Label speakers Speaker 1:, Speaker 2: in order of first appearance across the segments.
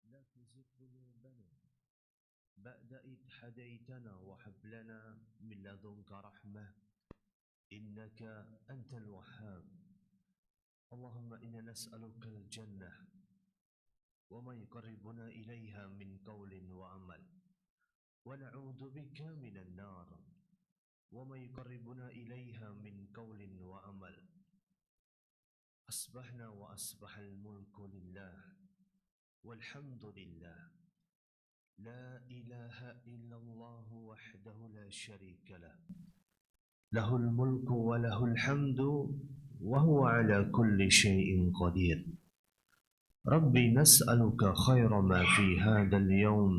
Speaker 1: لا تزغ قلوبنا بعد إذ هديتنا وهب لنا من لدنك رحمة إنك أنت الوهاب. اللهم إنا نسألك الجنة وما يقربنا إليها من قول وعمل، ونعوذ بك من النار وما يقربنا إليها من قول وعمل. أصبحنا وأصبح الملك لله والحمد لله، لا إله إلا الله وحده لا شريك له، له الملك وله الحمد وهو على كل شيء قدير. ربي نسألك خير ما في هذا اليوم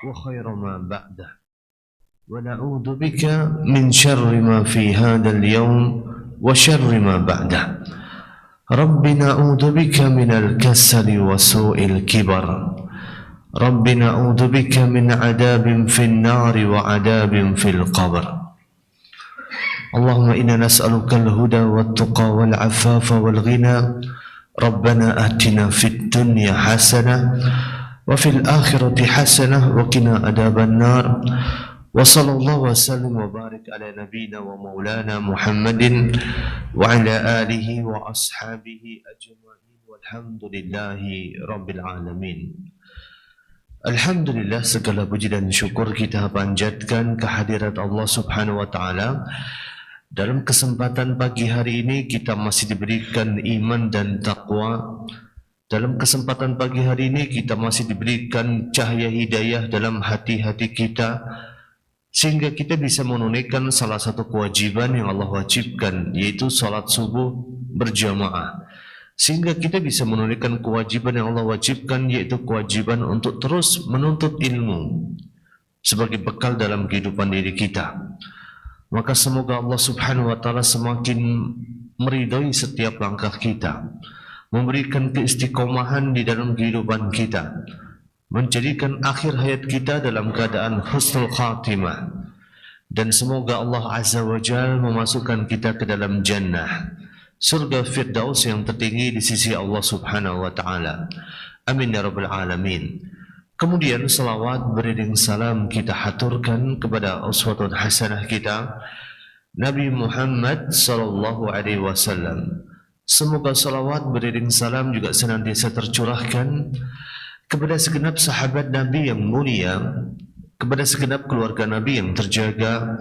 Speaker 1: وخير ما بعده، ونعوذ بك من شر ما في هذا اليوم وشر ما بعده. ربي نعوذ بك من الكسل وسوء الكبر. ربي نعوذ بك من عذاب في النار وعذاب في القبر. اللهم إنا نسألك الهدى والتقى والعفاف والغنى. ربنا آتنا في الدنيا حسنة وفي الآخرة حسنة وقنا عذاب النار. وصلى الله وسلم وبارك على نبينا ومولانا محمد وعلى آله وأصحابه أجمعين والحمد لله رب العالمين. Alhamdulillah, segala puji dan syukur kita panjatkan kehadirat Allah Subhanahu wa taala. Dalam kesempatan pagi hari ini kita masih diberikan iman dan takwa. Dalam kesempatan pagi hari ini kita masih diberikan cahaya hidayah dalam hati-hati kita, sehingga kita bisa menunaikan salah satu kewajiban yang Allah wajibkan, yaitu salat subuh berjamaah. Sehingga kita bisa menunaikan kewajiban yang Allah wajibkan, yaitu kewajiban untuk terus menuntut ilmu sebagai bekal dalam kehidupan diri kita. Maka semoga Allah Subhanahu wa taala semakin meridhai setiap langkah kita, memberikan keistiqomahan di dalam kehidupan kita, menjadikan akhir hayat kita dalam keadaan husnul khatimah, dan semoga Allah Azza wa Jalla memasukkan kita ke dalam jannah, surga Firdaus yang tertinggi di sisi Allah Subhanahu wa taala. Amin ya rabbal alamin. Kemudian salawat beriring salam kita haturkan kepada uswatun hasanah kita, Nabi Muhammad sallallahu alaihi wasallam. Semoga salawat beriring salam juga senantiasa tercurahkan kepada segenap sahabat Nabi yang mulia, kepada segenap keluarga Nabi yang terjaga,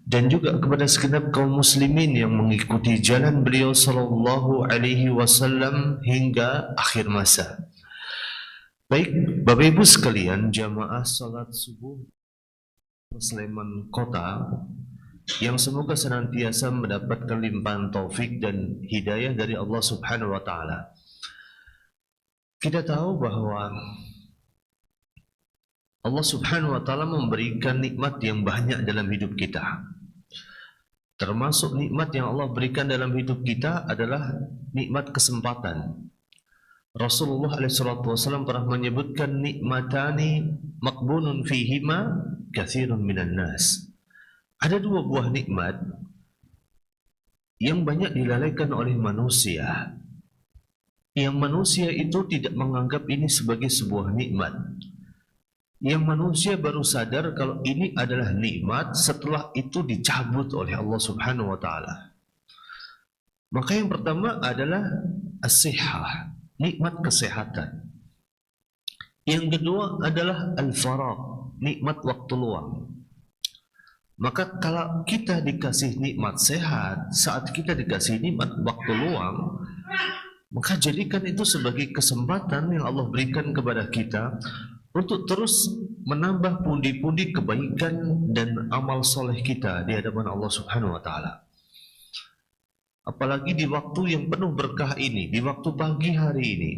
Speaker 1: dan juga kepada segenap kaum muslimin yang mengikuti jalan beliau sallallahu alaihi wasallam hingga akhir masa. Baik, Bapak Ibu sekalian, jamaah salat subuh Sleman Kota yang semoga senantiasa mendapatkan limpahan taufik dan hidayah dari Allah Subhanahu wa taala. Kita tahu bahwa Allah Subhanahu wa taala memberikan nikmat yang banyak dalam hidup kita. Termasuk nikmat yang Allah berikan dalam hidup kita adalah nikmat kesempatan. Rasulullah SAW pernah menyebutkan nikmatani maqbunun fihima katsirun minan nas. Ada dua buah nikmat yang banyak dilalaikan oleh manusia, yang manusia itu tidak menganggap ini sebagai sebuah nikmat, yang manusia baru sadar kalau ini adalah nikmat setelah itu dicabut oleh Allah Subhanahu wa taala. Maka yang pertama adalah as-sihhah, nikmat kesehatan. Yang kedua adalah al-faragh, nikmat waktu luang. Maka kalau kita dikasih nikmat sehat, saat kita dikasih nikmat waktu luang, maka jadikan itu sebagai kesempatan yang Allah berikan kepada kita untuk terus menambah pundi-pundi kebaikan dan amal soleh kita di hadapan Allah Subhanahu wa taala. Apalagi di waktu yang penuh berkah ini, di waktu pagi hari ini,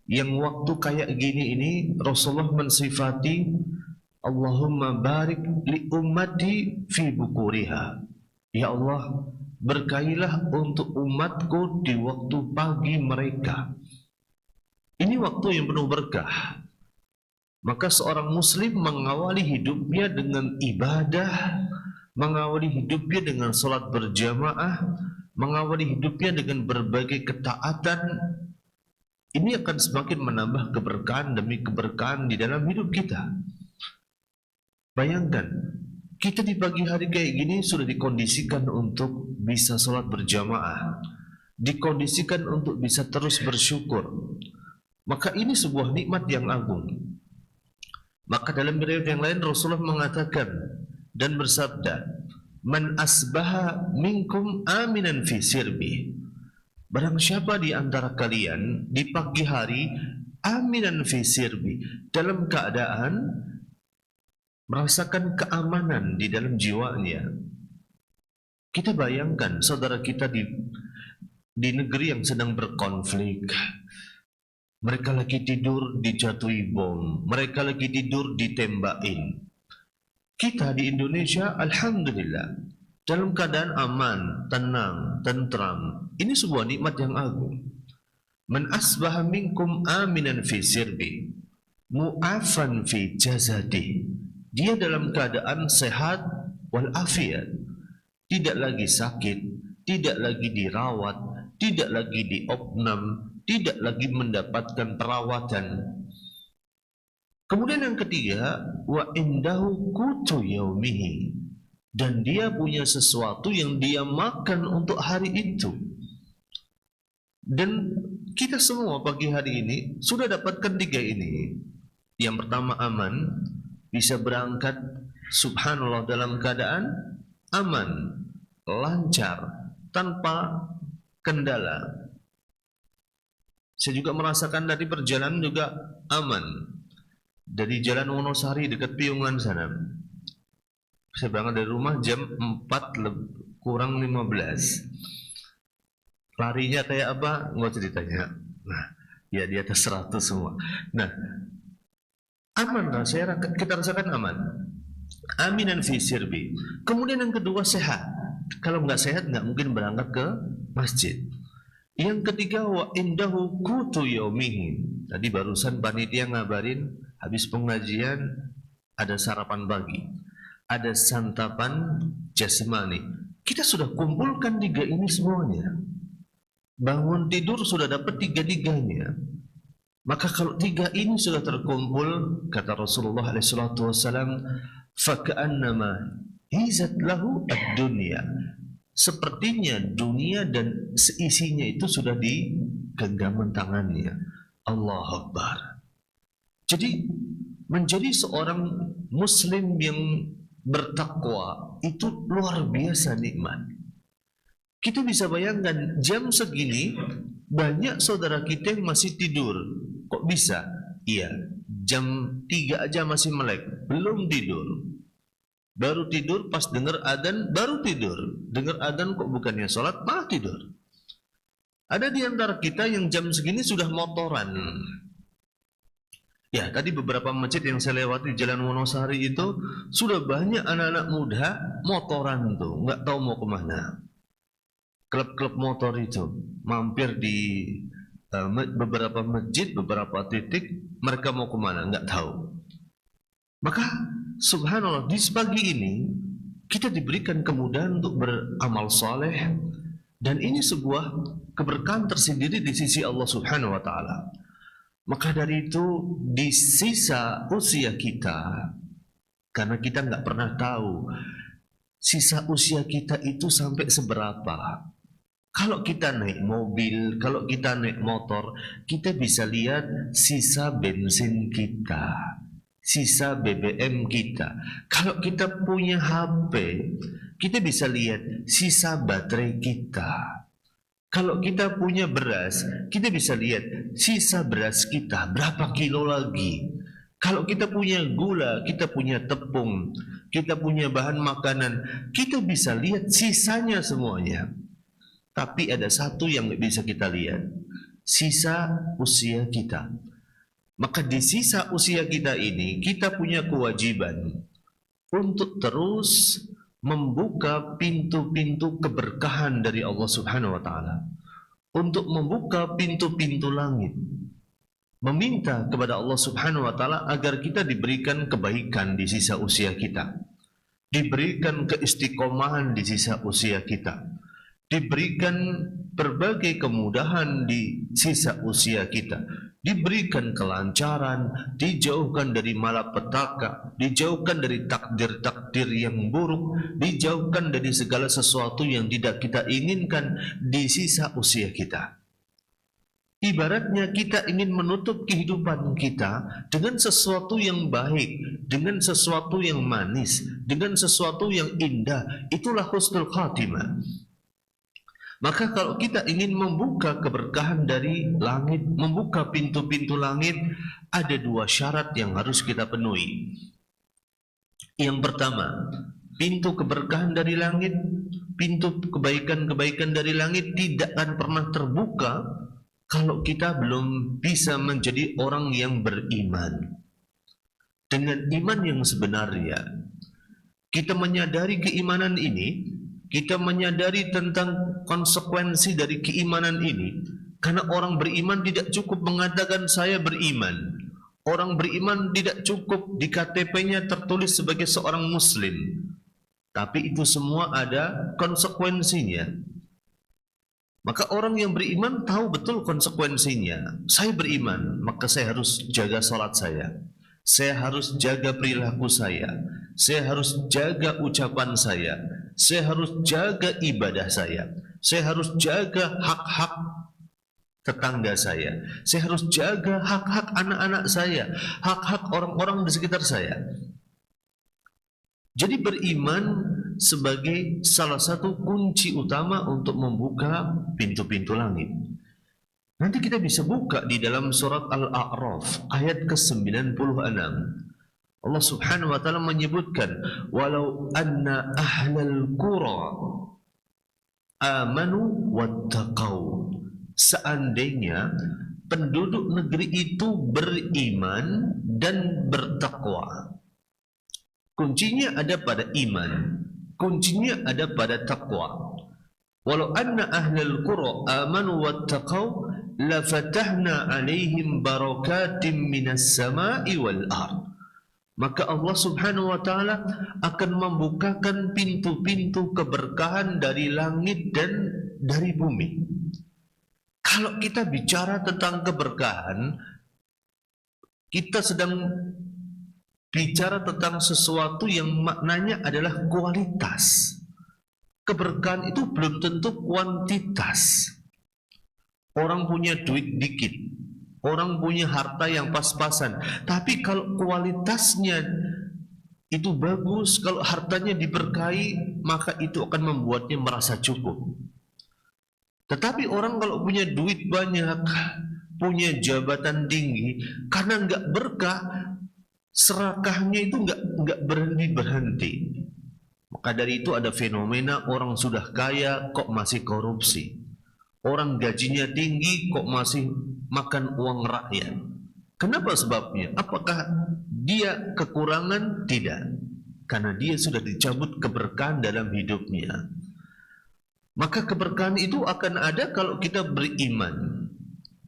Speaker 1: yang waktu kayak gini ini, Rasulullah mensifati Allahumma barik li ummati fi bukuriha. Ya Allah, berkailah untuk umatku di waktu pagi mereka. Ini waktu yang penuh berkah. Maka seorang muslim mengawali hidupnya dengan ibadah, mengawali hidupnya dengan salat berjamaah, mengawali hidupnya dengan berbagai ketaatan, ini akan semakin menambah keberkahan demi keberkahan di dalam hidup kita. Bayangkan, kita di pagi hari kayak gini sudah dikondisikan untuk bisa sholat berjamaah, dikondisikan untuk bisa terus bersyukur. Maka ini sebuah nikmat yang agung. Maka dalam riwayat yang lain Rasulullah mengatakan dan bersabda, "Man asbaha minkum aminan fi sirbi." Barang siapa di antara kalian di pagi hari aminan fi sirbi, dalam keadaan merasakan keamanan di dalam jiwanya. Kita bayangkan saudara kita di negeri yang sedang berkonflik. Mereka lagi tidur dijatuhi bom, mereka lagi tidur ditembakin. Kita di Indonesia alhamdulillah dalam keadaan aman, tenang, tentram. Ini sebuah nikmat yang agung. Man asbaha minkum aminan fi sirbi, mu'afan fi jasadi. Dia dalam keadaan sehat walafiat, tidak lagi sakit, tidak lagi dirawat, tidak lagi diopnam, tidak lagi mendapatkan perawatan. Kemudian yang ketiga, wa indahu qutu yaumihi, dan dia punya sesuatu yang dia makan untuk hari itu. Dan kita semua pagi hari ini sudah dapatkan tiga ini. Yang pertama aman, bisa berangkat subhanallah dalam keadaan aman, lancar, tanpa kendala. Saya juga merasakan dari perjalanan juga aman. Dari Jalan Wonosari dekat Piungan sana. Saya berangkat dari rumah jam 4 kurang 15. Larinya kayak apa? Nggak ceritanya. Nah, ya di atas 100 semua. Nah, aman lah, kita rasakan aman. Aminan fi sirbi. Kemudian yang kedua sehat. Kalau nggak sehat nggak mungkin berangkat ke masjid. Yang ketiga wa indahu qutu yaumihi. Tadi barusan panitia ngabarin habis pengajian ada sarapan pagi, ada santapan jasmani. Kita sudah kumpulkan tiga ini semuanya. Bangun tidur sudah dapat tiga-tiganya. Maka kalau tiga ini sudah terkumpul, kata Rasulullah SAW, faka'annama hizat lahu ad-dunya. Sepertinya dunia dan seisinya itu sudah di genggaman tangannya. Allahu Akbar. Jadi menjadi seorang muslim yang bertakwa itu luar biasa nikmat. Kita bisa bayangkan jam segini banyak saudara kita yang masih tidur. Kok bisa? Iya, jam 3 aja masih melek, belum tidur. Baru tidur pas dengar adzan baru tidur. Dengar adzan kok bukannya sholat malah tidur. Ada di antara kita yang jam segini sudah motoran. Ya, tadi beberapa masjid yang saya lewati Jalan Wonosari itu sudah banyak anak-anak muda motoran tuh, nggak tahu mau kemana. Klub-klub motor itu mampir di beberapa masjid, beberapa titik, mereka mau kemana nggak tahu. Maka subhanallah di pagi ini kita diberikan kemudahan untuk beramal saleh, dan ini sebuah keberkahan tersendiri di sisi Allah Subhanahu wa taala. Maka dari itu di sisa usia kita, karena kita nggak pernah tahu sisa usia kita itu sampai seberapa. Kalau kita naik mobil, kalau kita naik motor, kita bisa lihat sisa bensin kita, sisa BBM kita. Kalau kita punya HP, kita bisa lihat sisa baterai kita. Kalau kita punya beras, kita bisa lihat sisa beras kita, berapa kilo lagi. Kalau kita punya gula, kita punya tepung, kita punya bahan makanan, kita bisa lihat sisanya semuanya. Tapi ada satu yang bisa kita lihat, sisa usia kita. Maka di sisa usia kita ini, kita punya kewajiban untuk terus membuka pintu-pintu keberkahan dari Allah Subhanahu wa taala. Untuk membuka pintu-pintu langit. Meminta kepada Allah Subhanahu wa taala agar kita diberikan kebaikan di sisa usia kita. diberikan keistiqomahan di sisa usia kita, diberikan berbagai kemudahan di sisa usia kita, diberikan kelancaran, dijauhkan dari malapetaka, dijauhkan dari takdir-takdir yang buruk, dijauhkan dari segala sesuatu yang tidak kita inginkan di sisa usia kita. Ibaratnya kita ingin menutup kehidupan kita dengan sesuatu yang baik, dengan sesuatu yang manis, dengan sesuatu yang indah. Itulah husnul khatimah. Maka kalau kita ingin membuka keberkahan dari langit, membuka pintu-pintu langit, ada dua syarat yang harus kita penuhi. Yang pertama, pintu keberkahan dari langit, pintu kebaikan-kebaikan dari langit tidak akan pernah terbuka kalau kita belum bisa menjadi orang yang beriman. Dengan iman yang sebenarnya, kita menyadari keimanan ini, kita menyadari tentang konsekuensi dari keimanan ini. Karena orang beriman tidak cukup mengatakan saya beriman. Orang beriman tidak cukup di KTP-nya tertulis sebagai seorang muslim. Tapi itu semua ada konsekuensinya. Maka orang yang beriman tahu betul konsekuensinya. Saya beriman, maka saya harus jaga salat saya. Saya harus jaga perilaku saya. Saya harus jaga ucapan saya. Saya harus jaga ibadah saya. Saya harus jaga hak-hak tetangga saya. Saya harus jaga hak-hak anak-anak saya, hak-hak orang-orang di sekitar saya. Jadi beriman sebagai salah satu kunci utama untuk membuka pintu-pintu langit. Nanti kita bisa buka di dalam surat Al-A'raf ayat ke-96. Allah Subhanahu wa taala menyebutkan, walau anna ahlal qura amanu wattaqau. Seandainya penduduk negeri itu beriman dan bertakwa. Kuncinya ada pada iman, kuncinya ada pada takwa. Walau anna ahlal qura amanu wattaqau la fatahna alaihim barakatim minas sama'i wal ard. Maka Allah Subhanahu wa taala akan membukakan pintu-pintu keberkahan dari langit dan dari bumi. Kalau kita bicara tentang keberkahan, kita sedang bicara tentang sesuatu yang maknanya adalah kualitas. Keberkahan itu belum tentu kuantitas. Orang punya duit dikit, orang punya harta yang pas-pasan, tapi kalau kualitasnya itu bagus, kalau hartanya diberkahi, maka itu akan membuatnya merasa cukup. Tetapi orang kalau punya duit banyak, punya jabatan tinggi, karena nggak berkah, serakahnya itu nggak berhenti. Maka dari itu ada fenomena orang sudah kaya kok masih korupsi, orang gajinya tinggi kok masih makan uang rakyat. Kenapa sebabnya? Apakah dia kekurangan? Tidak, karena dia sudah dicabut keberkahan dalam hidupnya. Maka keberkahan itu akan ada kalau kita beriman.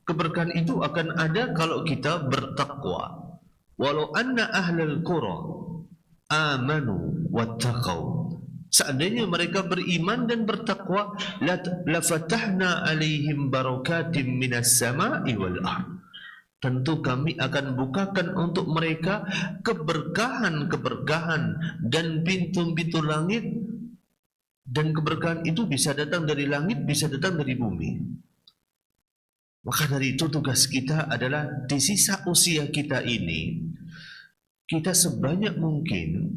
Speaker 1: Keberkahan itu akan ada kalau kita bertakwa. Walau anna ahlal qura amanu wattaqau. Seandainya mereka beriman dan bertakwa, la fatahna alaihim barakatim minas sama'i wal ard. Tentu kami akan bukakan untuk mereka keberkahan-keberkahan dan pintu-pintu langit. Dan keberkahan itu bisa datang dari langit, bisa datang dari bumi. Maka dari itu tugas kita adalah di sisa usia kita ini, kita sebanyak mungkin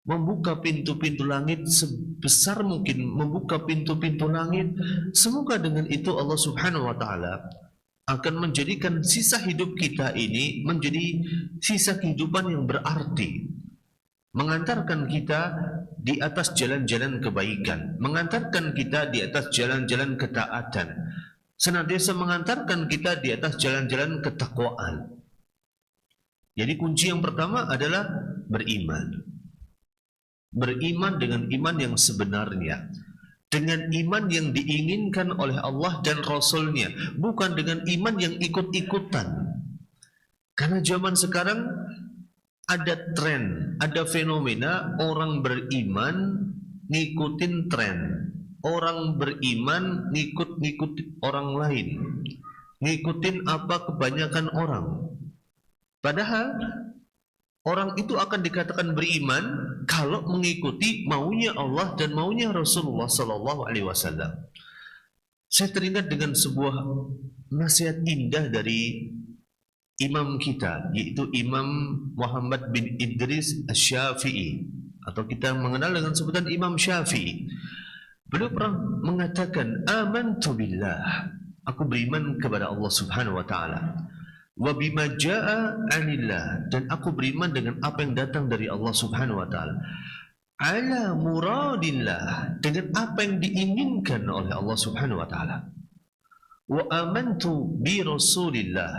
Speaker 1: membuka pintu-pintu langit, sebesar mungkin membuka pintu-pintu langit. Semoga dengan itu Allah Subhanahu wa taala akan menjadikan sisa hidup kita ini menjadi sisa kehidupan yang berarti, mengantarkan kita di atas jalan-jalan kebaikan, mengantarkan kita di atas jalan-jalan ketaatan, senantiasa mengantarkan kita di atas jalan-jalan ketakwaan. Jadi kunci yang pertama adalah beriman. Beriman dengan iman yang sebenarnya, dengan iman yang diinginkan oleh Allah dan Rasul-Nya, bukan dengan iman yang ikut-ikutan. Karena zaman sekarang ada tren, ada fenomena orang beriman ngikutin tren. Orang beriman ngikut orang lain. Ngikutin apa kebanyakan orang. Padahal orang itu akan dikatakan beriman kalau mengikuti maunya Allah dan maunya Rasulullah sallallahu alaihi wasallam. Saya teringat dengan sebuah nasihat indah dari imam kita, yaitu Imam Muhammad bin Idris Asy-Syafi'i, atau kita mengenal dengan sebutan Imam Syafi'i. Beliau pernah mengatakan, amantu billah, aku beriman kepada Allah Subhanahu wa taala, wa bima jaa 'anillah, dan aku beriman dengan apa yang datang dari Allah Subhanahu wa taala, ala muradillah, dengan apa yang diinginkan oleh Allah Subhanahu wa taala. Wa amantu bi Rasulillah,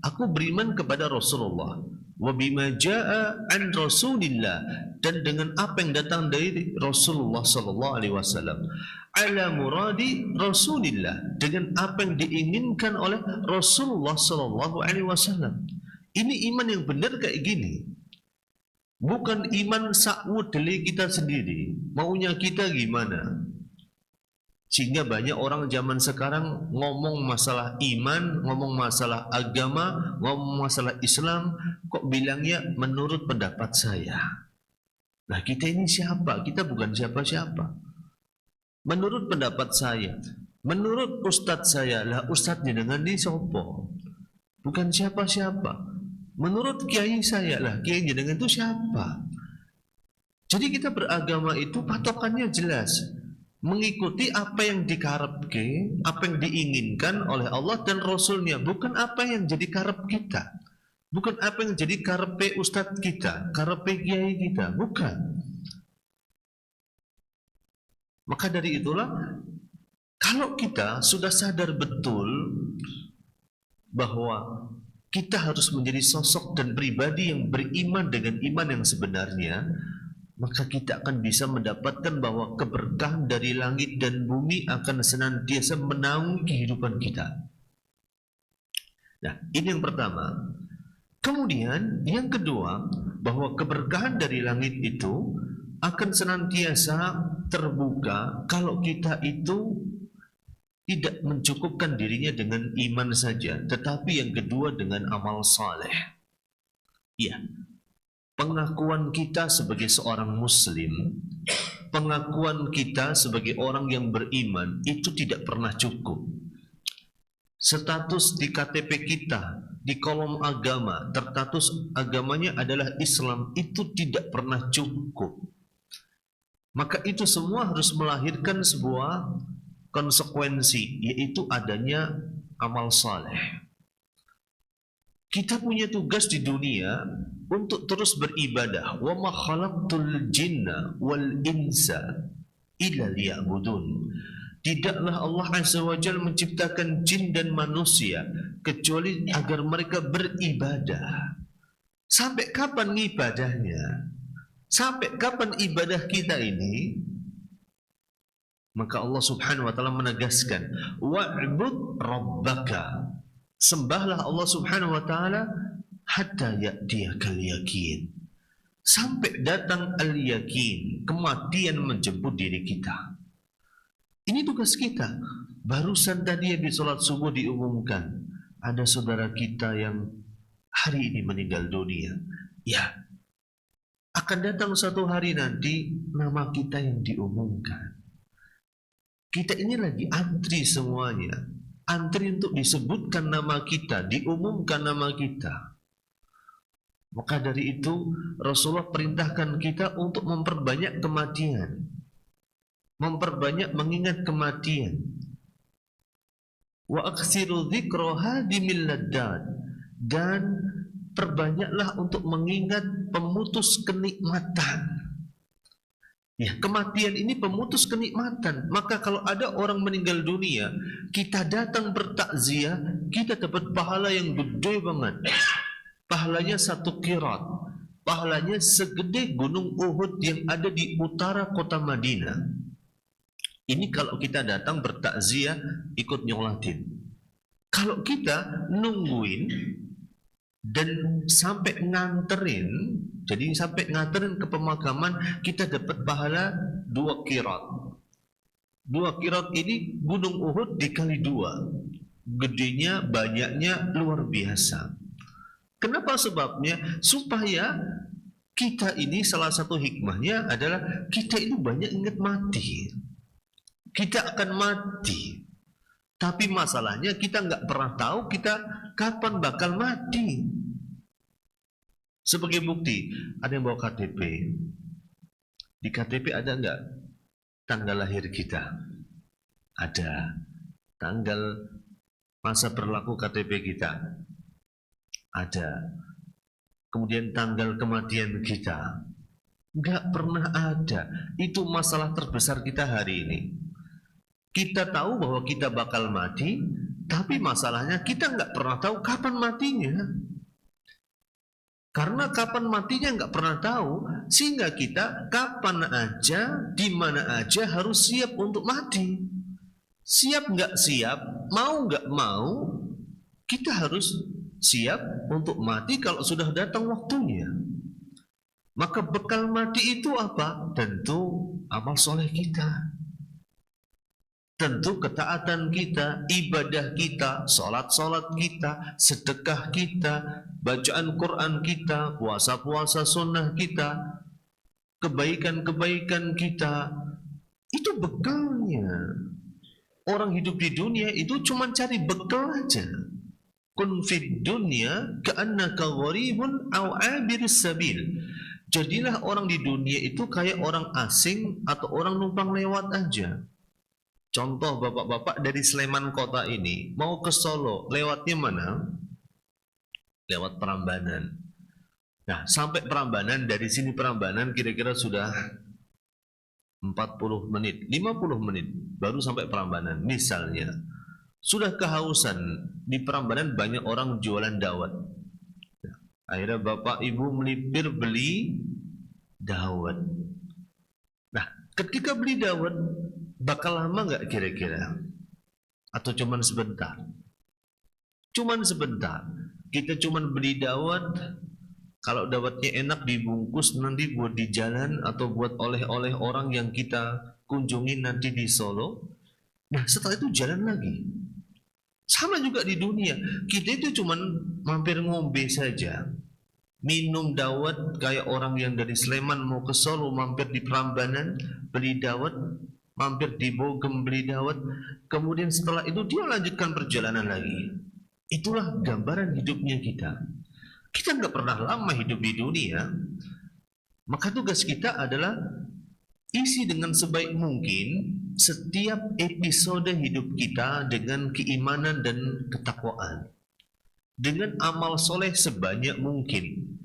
Speaker 1: aku beriman kepada Rasulullah, wa bima jaa an Rasulillah, dan dengan apa yang datang dari Rasulullah sallallahu alaihi wasallam, ala muradi Rasulillah, dengan apa yang diinginkan oleh Rasulullah sallallahu alaihi wasallam. Ini iman yang benar kayak gini. Bukan iman sakwut dari kita sendiri, maunya kita gimana. Sehingga banyak orang zaman sekarang ngomong masalah iman, ngomong masalah agama, ngomong masalah Islam, kok bilangnya menurut pendapat saya. Nah, kita ini siapa? Kita bukan siapa-siapa. Menurut pendapat saya, menurut ustadz saya, lah ustadznya dengan ini sopo, bukan siapa-siapa. Menurut kiai saya, lah kiai dengan itu siapa? Jadi kita beragama itu patokannya jelas, mengikuti apa yang dikarepke, apa yang diinginkan oleh Allah dan Rasulnya, bukan apa yang jadi karep kita, bukan apa yang jadi karepe ustadz kita, karepe kiai kita, bukan. Maka dari itulah, kalau kita sudah sadar betul bahwa kita harus menjadi sosok dan pribadi yang beriman dengan iman yang sebenarnya, maka kita akan bisa mendapatkan bahwa keberkahan dari langit dan bumi akan senantiasa menaungi kehidupan kita. Nah, ini yang pertama. Kemudian yang kedua, bahwa keberkahan dari langit itu akan senantiasa terbuka kalau kita itu tidak mencukupkan dirinya dengan iman saja, tetapi yang kedua dengan amal saleh. Ya, pengakuan kita sebagai seorang muslim, pengakuan kita sebagai orang yang beriman itu tidak pernah cukup. Status di KTP kita, di kolom agama, terstatus agamanya adalah Islam, itu tidak pernah cukup. Maka itu semua harus melahirkan sebuah konsekuensi, yaitu adanya amal saleh. Kita punya tugas di dunia untuk terus beribadah. Wa ma khalaqtul jinna wal insa illa liya'budun. Tidaklah Allah Azza wa Jalla menciptakan jin dan manusia kecuali agar mereka beribadah. Sampai kapan ibadahnya? Sampai kapan ibadah kita ini? Maka Allah Subhanahu wa taala menegaskan, wa'bud rabbaka. Sembahlah Allah Subhanahu wa taala hatta ya'tiyakal yaqin. Sampai datang al-yaqin, kematian menjemput diri kita. Ini tugas kita. Barusan tadi habis salat subuh diumumkan, ada saudara kita yang hari ini meninggal dunia. Ya, akan datang satu hari nanti nama kita yang diumumkan. Kita ini lagi antri semuanya, antri untuk disebutkan nama kita, diumumkan nama kita. Maka dari itu Rasulullah perintahkan kita untuk memperbanyak kematian, memperbanyak mengingat kematian. Wa aksiru dzikra hadimil laddat, dan perbanyaklah untuk mengingat pemutus kenikmatan. Ya, kematian ini pemutus kenikmatan. Maka kalau ada orang meninggal dunia, kita datang bertakziah, kita dapat pahala yang gede banget. Pahalanya 1 qirat. Pahalanya segede gunung Uhud yang ada di utara kota Madinah. Ini kalau kita datang bertakziah, ikut nyolatin. Kalau kita nungguin, dan sampai nganterin, jadi sampai nganterin ke pemakaman kita dapat pahala 2 qirat. 2 qirat ini gunung Uhud dikali 2, gedenya, banyaknya luar biasa. Kenapa sebabnya? Supaya kita ini, salah satu hikmahnya adalah kita itu banyak ingat mati. Kita akan mati, tapi masalahnya kita nggak pernah tahu kita kapan bakal mati. Sebagai bukti, ada yang bawa KTP. Di KTP ada nggak tanggal lahir kita? Ada. Tanggal masa berlaku KTP kita? Ada. Kemudian tanggal kematian kita? Nggak pernah ada. Itu masalah terbesar kita hari ini. Kita tahu bahwa kita bakal mati, tapi masalahnya kita nggak pernah tahu kapan matinya. Karena kapan matinya nggak pernah tahu, sehingga kita kapan aja, di mana aja harus siap untuk mati. Siap nggak siap, mau nggak mau, kita harus siap untuk mati kalau sudah datang waktunya. Maka bekal mati itu apa? Tentu amal soleh kita. Tentu ketaatan kita, ibadah kita, salat-salat kita, sedekah kita, bacaan Quran kita, puasa-puasa sunnah kita, kebaikan-kebaikan kita. Itu bekalnya. Orang hidup di dunia itu cuma cari bekal aja. Kun fid dunya ka'annaka gharibun aw 'abiris sabil. Jadilah orang di dunia itu kayak orang asing atau orang numpang lewat aja. Contoh bapak-bapak dari Sleman kota ini mau ke Solo, lewatnya mana? Lewat Prambanan. Nah, sampai Prambanan, dari sini Prambanan kira-kira sudah 40 menit, 50 menit baru sampai Prambanan. Misalnya, sudah kehausan, di Prambanan banyak orang jualan dawet. Nah, akhirnya bapak ibu melipir beli dawet. Nah, ketika beli dawet, bakal lama nggak kira-kira? Atau cuman sebentar? Cuman sebentar. Kita cuman beli dawet, kalau dawetnya enak dibungkus nanti buat di jalan atau buat oleh-oleh orang yang kita kunjungi nanti di Solo. Nah, setelah itu jalan lagi. Sama juga di dunia. Kita itu cuman mampir ngombe saja. Minum dawet kayak orang yang dari Sleman mau ke Solo, mampir di Prambanan beli dawet, mampir di Bogem beli dawet, kemudian setelah itu dia lanjutkan perjalanan lagi. Itulah gambaran hidupnya kita. Kita nggak pernah lama hidup di dunia. Maka tugas kita adalah isi dengan sebaik mungkin setiap episode hidup kita dengan keimanan dan ketakwaan, dengan amal soleh sebanyak mungkin.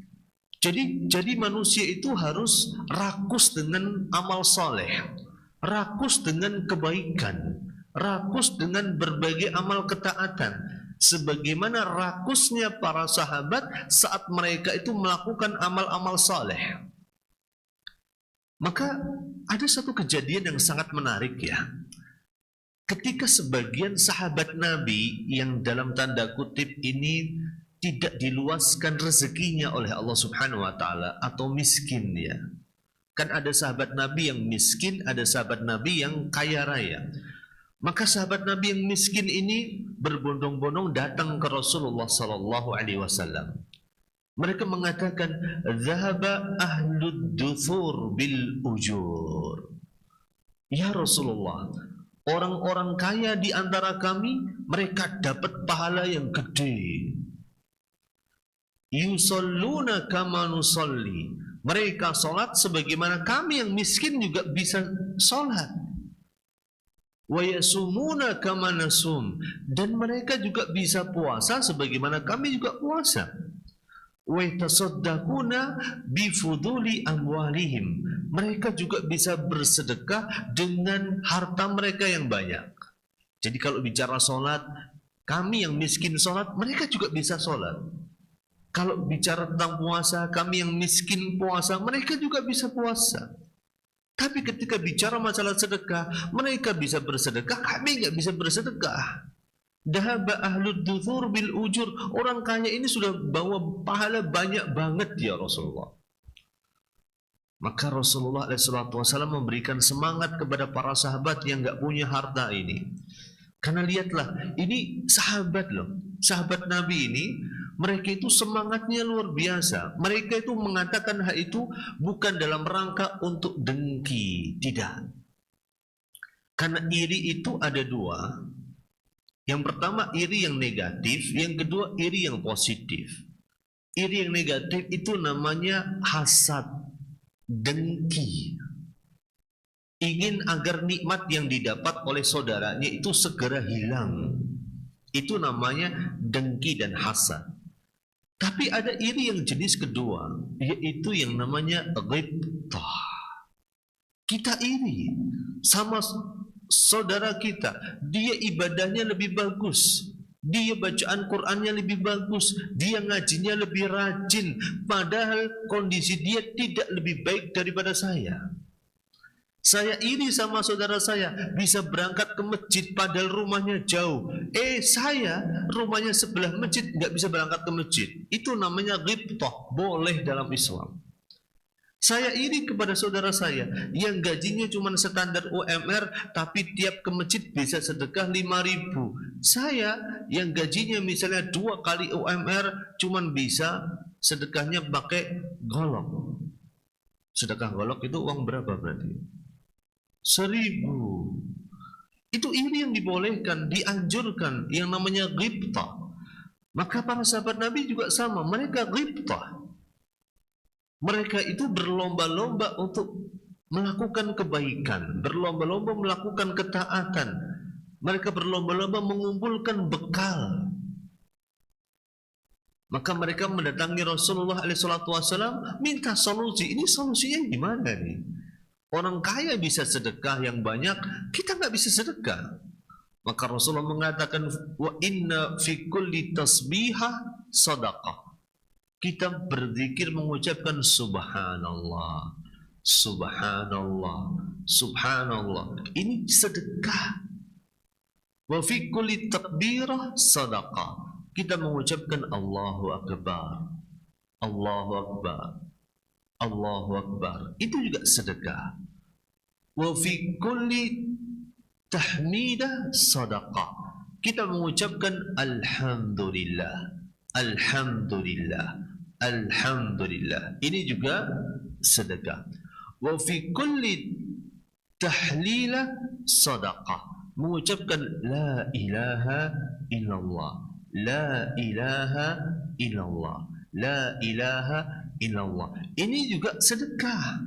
Speaker 1: Jadi manusia itu harus rakus dengan amal soleh, rakus dengan kebaikan, rakus dengan berbagai amal ketaatan, sebagaimana rakusnya para sahabat saat mereka itu melakukan amal-amal saleh. Maka ada satu kejadian yang sangat menarik ya. Ketika sebagian sahabat Nabi yang dalam tanda kutip ini tidak diluaskan rezekinya oleh Allah Subhanahu wa taala atau miskin ya. Kan ada sahabat Nabi yang miskin, ada sahabat Nabi yang kaya raya. Maka sahabat Nabi yang miskin ini berbondong-bondong datang ke Rasulullah sallallahu alaihi wasallam. Mereka mengatakan, "Dhahaba ahlud duthur bil ujur." Ya Rasulullah, orang-orang kaya di antara kami, mereka dapat pahala yang gede. Yusalluna kama nusalli. Mereka salat sebagaimana kami yang miskin juga bisa salat. Wa yasumuna kama nasum, dan mereka juga bisa puasa sebagaimana kami juga puasa. Wa yatasaddaquna bi fuduli amwalihim, mereka juga bisa bersedekah dengan harta mereka yang banyak. Jadi kalau bicara salat, kami yang miskin salat, mereka juga bisa salat. Kalau bicara tentang puasa, kami yang miskin puasa, mereka juga bisa puasa. Tapi ketika bicara masalah sedekah, mereka bisa bersedekah, kami nggak bisa bersedekah. Dahaba ahlud duthur bil ujur. Orang kaya ini sudah bawa pahala banyak banget ya Rasulullah. Maka Rasulullah SAW memberikan semangat kepada para sahabat yang nggak punya harta ini. Karena lihatlah, ini sahabat loh, sahabat Nabi ini, mereka itu semangatnya luar biasa. Mereka itu mengatakan hal itu bukan dalam rangka untuk dengki, tidak. Karena iri itu ada dua. Yang pertama iri yang negatif, yang kedua iri yang positif. Iri yang negatif itu namanya hasad, dengki. Ingin agar nikmat yang didapat oleh saudaranya itu segera hilang. Itu namanya dengki dan hasad. Tapi ada iri yang jenis kedua, yaitu yang namanya ghibtah. Kita iri sama saudara kita, dia ibadahnya lebih bagus, dia bacaan Qur'annya lebih bagus, dia ngajinya lebih rajin, padahal kondisi dia tidak lebih baik daripada saya. Saya iri sama saudara saya bisa berangkat ke masjid padahal rumahnya jauh. Saya rumahnya sebelah masjid nggak bisa berangkat ke masjid. Itu namanya ghibtah, boleh dalam Islam. Saya iri kepada saudara saya yang gajinya cuma standar UMR tapi tiap ke masjid bisa sedekah 5.000. Saya yang gajinya misalnya 2 kali UMR cuma bisa sedekahnya pakai golok. Sedekah golok itu uang berapa berarti? 1.000. Itu iri yang dibolehkan, dianjurkan, yang namanya ghibtah. Maka para sahabat Nabi juga sama, mereka ghibtah. Mereka itu berlomba-lomba untuk melakukan kebaikan, berlomba-lomba melakukan ketaatan. Mereka berlomba-lomba mengumpulkan bekal. Maka mereka mendatangi Rasulullah SAW minta solusi. Ini solusinya gimana nih? Orang kaya bisa sedekah yang banyak, kita nggak bisa sedekah. Maka Rasulullah mengatakan, wa inna fi kulli tasbihah sadaqah. Kita berzikir mengucapkan subhanallah, subhanallah, subhanallah. Ini sedekah. Wa fi kulli takbirah sadaqah. Kita mengucapkan Allahu Akbar, Allahu Akbar, Allahu Akbar. Itu juga sedekah. Wa fi kulli tahmidah sadaqah. Kita mengucapkan alhamdulillah, alhamdulillah, alhamdulillah. Ini juga sedekah. Wa fi kulli tahlilah sadaqah. Mengucapkan la ilaha illallah, la ilaha illallah, la ilaha illallah. Ini juga sedekah.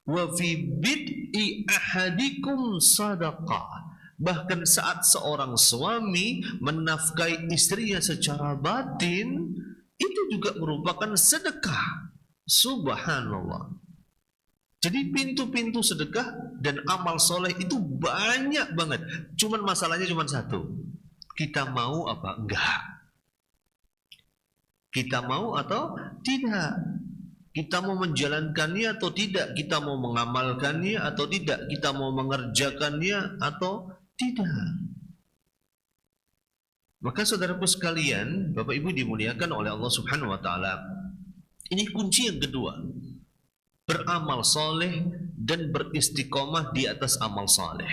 Speaker 1: Wa fi bid'i ahadikum sadaqah. Bahkan saat seorang suami menafkahi istrinya secara batin, itu juga merupakan sedekah. Subhanallah. Jadi pintu-pintu sedekah dan amal soleh itu banyak banget. Cuman masalahnya cuma satu. Kita mau apa? Enggak. Kita mau atau tidak? Kita mau menjalankannya atau tidak? Kita mau mengamalkannya atau tidak? Kita mau mengerjakannya atau tidak? Maka saudaraku sekalian, Bapak Ibu dimuliakan oleh Allah Subhanahu wa taala. Ini kunci yang kedua. Beramal soleh dan beristiqomah di atas amal soleh.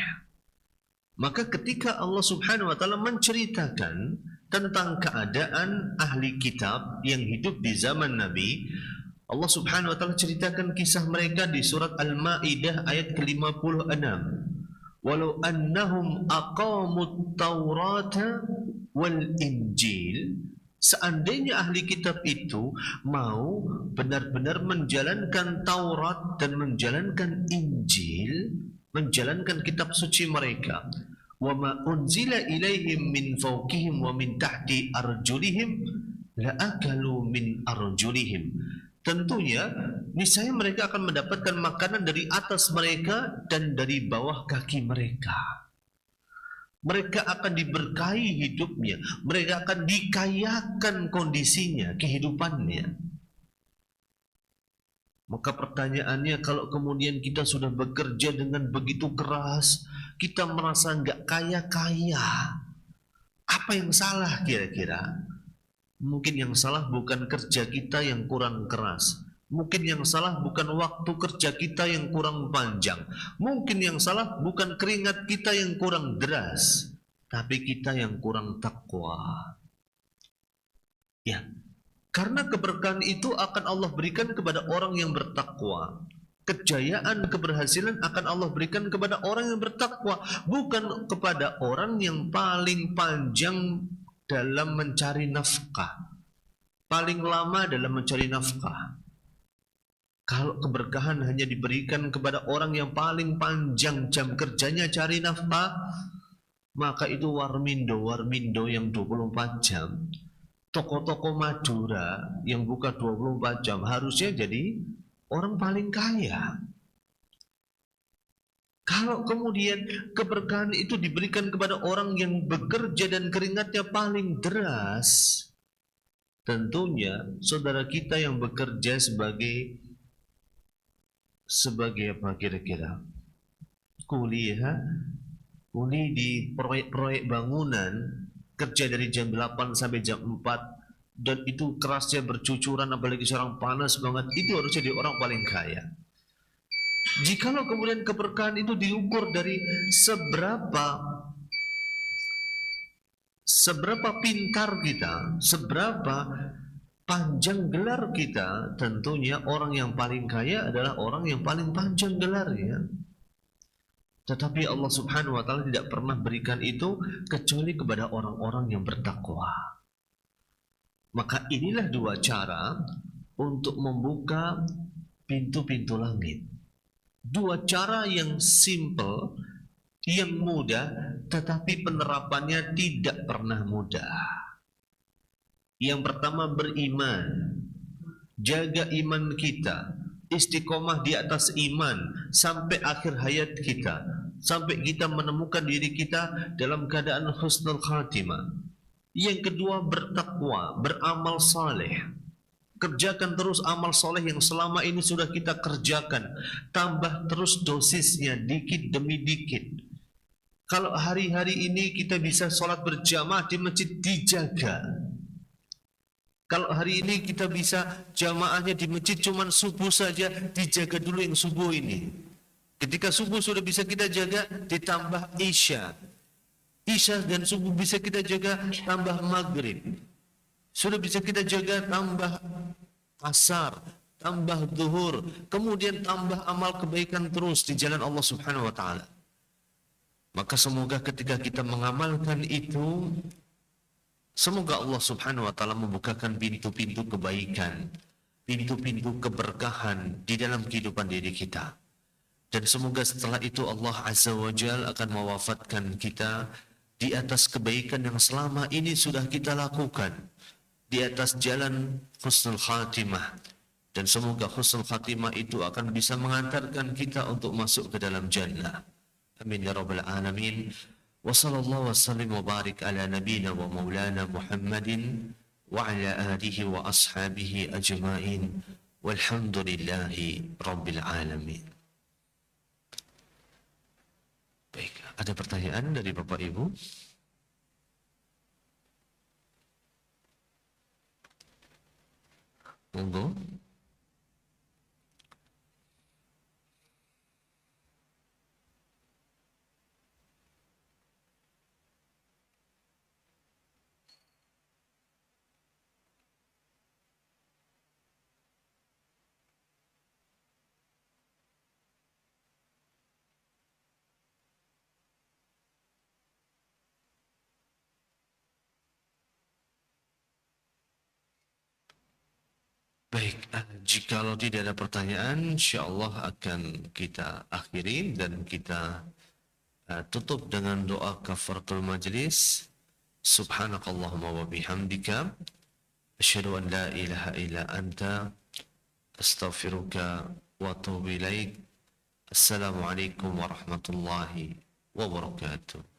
Speaker 1: Maka ketika Allah Subhanahu wa taala menceritakan tentang keadaan ahli kitab yang hidup di zaman Nabi, Allah Subhanahu wa taala ceritakan kisah mereka di surat Al-Maidah ayat ke-56. Walau annahum aqamut Taurata wal Injil, seandainya ahli kitab itu mau benar-benar menjalankan Taurat dan menjalankan Injil, menjalankan kitab suci mereka, wa ma unzila ilaihim min fawqihim wa min tahti arjulihim la akalu min arjulihim. Tentunya niscaya mereka akan mendapatkan makanan dari atas mereka dan dari bawah kaki mereka. Mereka akan diberkahi hidupnya, mereka akan dikayakan kondisinya, kehidupannya. Maka pertanyaannya, kalau kemudian kita sudah bekerja dengan begitu keras, kita merasa nggak kaya-kaya, Apa yang salah kira-kira? Mungkin yang salah bukan kerja kita yang kurang keras. Mungkin yang salah bukan waktu kerja kita yang kurang panjang. Mungkin yang salah bukan keringat kita yang kurang deras. Tapi kita yang kurang takwa. Ya, karena keberkahan itu akan Allah berikan kepada orang yang bertakwa. Kejayaan, keberhasilan akan Allah berikan kepada orang yang bertakwa, bukan kepada orang yang paling panjang dalam mencari nafkah, paling lama dalam mencari nafkah. Kalau keberkahan hanya diberikan kepada orang yang paling panjang jam kerjanya cari nafkah, maka itu warmindo yang 24 jam. Toko-toko Madura yang buka 24 jam harusnya jadi orang paling kaya. Kalau kemudian keberkahan itu diberikan kepada orang yang bekerja dan keringatnya paling deras, tentunya saudara kita yang bekerja sebagai apa kira-kira? Kuli di proyek bangunan, kerja dari jam 8 sampai jam 4, dan itu kerasnya bercucuran, apalagi seorang panas banget, itu harus jadi orang paling kaya. Jikalau kemudian keberkahan itu diukur dari seberapa pintar kita, seberapa panjang gelar kita, tentunya orang yang paling kaya adalah orang yang paling panjang gelarnya. Tetapi Allah Subhanahu wa Ta'ala tidak pernah berikan itu kecuali kepada orang-orang yang bertakwa. Maka inilah dua cara untuk membuka pintu-pintu langit. Dua cara yang simple, yang mudah, tetapi penerapannya tidak pernah mudah. Yang pertama, beriman. Jaga iman kita, istiqomah di atas iman sampai akhir hayat kita, sampai kita menemukan diri kita dalam keadaan husnul khatimah. Yang kedua, bertakwa, beramal saleh. Kerjakan terus amal soleh yang selama ini sudah kita kerjakan. Tambah terus dosisnya dikit demi dikit. Kalau hari-hari ini kita bisa sholat berjamaah di masjid, dijaga. Kalau hari ini kita bisa jamaahnya di masjid cuman subuh saja, dijaga dulu yang subuh ini. Ketika subuh sudah bisa kita jaga, ditambah isya. Isya dan subuh bisa kita jaga, tambah maghrib. Sudah bisa kita jaga, tambah asar, tambah zuhur, kemudian tambah amal kebaikan terus di jalan Allah Subhanahu wa Ta'ala. Maka semoga ketika kita mengamalkan itu, semoga Allah Subhanahu wa Ta'ala membukakan pintu-pintu kebaikan, pintu-pintu keberkahan di dalam kehidupan diri kita. Dan semoga setelah itu Allah Azza wa Jalla akan mewafatkan kita di atas kebaikan yang selama ini sudah kita lakukan, di atas jalan husnul khatimah. Dan semoga husnul khatimah itu akan bisa mengantarkan kita untuk masuk ke dalam jannah. Amin ya rabbal alamin. Wa sallallahu wasallim wa barik ala nabina wa maulana Muhammadin wa ala alihi wa ashabihi ajma'in. Walhamdulillahi rabbil alamin. Baik, ada pertanyaan dari Bapak Ibu? Monggo. Baik, jikalau tidak ada pertanyaan, insyaallah akan kita akhiri dan kita tutup dengan doa kafaratul majlis. Subhanakallahumma wa bihamdika asyhadu an la ilaha illa anta astaghfiruka wa atubu ilaik. Assalamualaikum warahmatullahi wabarakatuh.